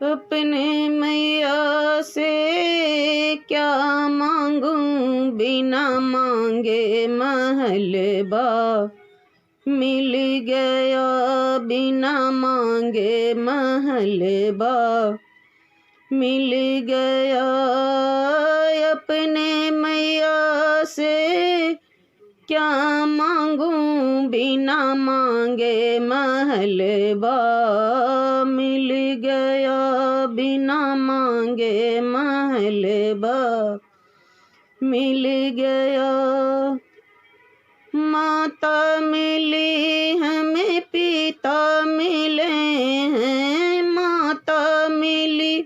अपने मैया से क्या मांगूं, बिना मांगे महलबा मिल गया, बिना मांगे महलबा मिल गया। अपने मैया से क्या मांगूं, बिना मांगे महलबा मिल गया, बिना मांगे महलबा मिल गया। माता मिली हमें, पिता मिले हैं, माता मिली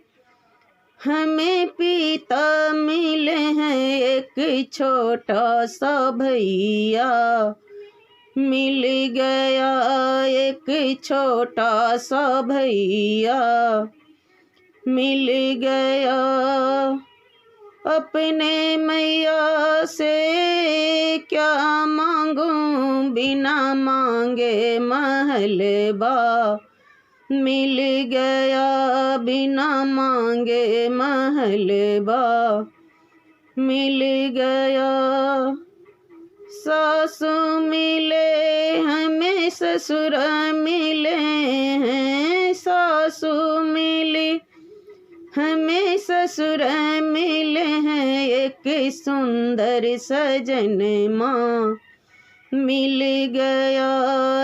हमें, पिता मिले हैं, एक छोटा सा भैया मिल गया, एक छोटा सा भैया मिल गया। अपने मैया से क्या मांगूं, बिना मांगे महलबा मिल गया, बिना मांगे महलबा मिल गया। सासु मिले हमें, ससुर मिले हैं, सासु मिली हमें, ससुर मिले हैं, एक सुंदर सजन माँ मिल गया,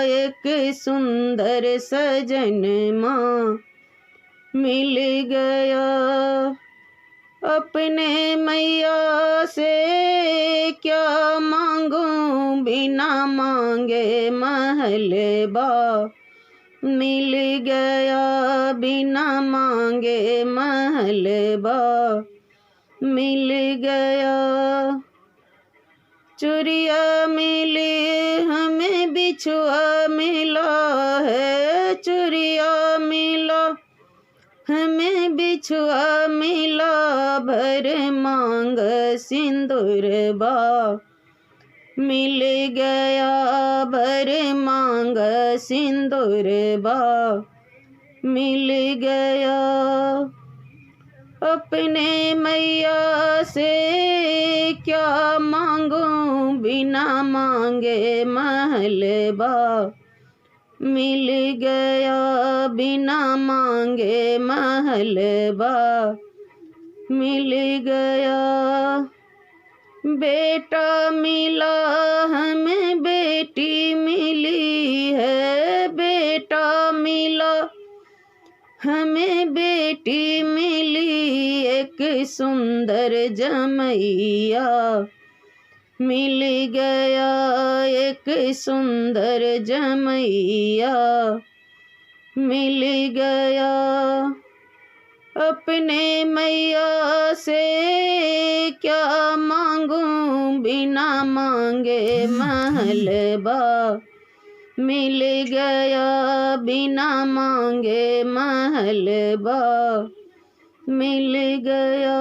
एक सुंदर सजन माँ मिल गया। अपने मैया से क्या मांगूं, बिना मांगे महलबा मिल गया, बिना मांगे महलबा मिल गया। चुरिया मिली हमें, बिछुआ मिला है, चुरिया मिला हमें, बिछुआ मिला, भर मांग सिंदूरबा मिल गया, भर मांग सिंदूरबा मिल गया। अपने मैया से क्या मांगूं, बिना मांगे महलबा मिल गया, बिना मांगे महलबा मिल गया। बेटा मिला हमें, बेटी मिली है, बेटा मिला हमें, बेटी मिली, एक सुंदर जमैया मिल गया, एक सुंदर जमैया मिल गया। अपने मैया से क्या मांगूं, बिना मांगे महलबा मिल गया, बिना मांगे महलबा मिल गया।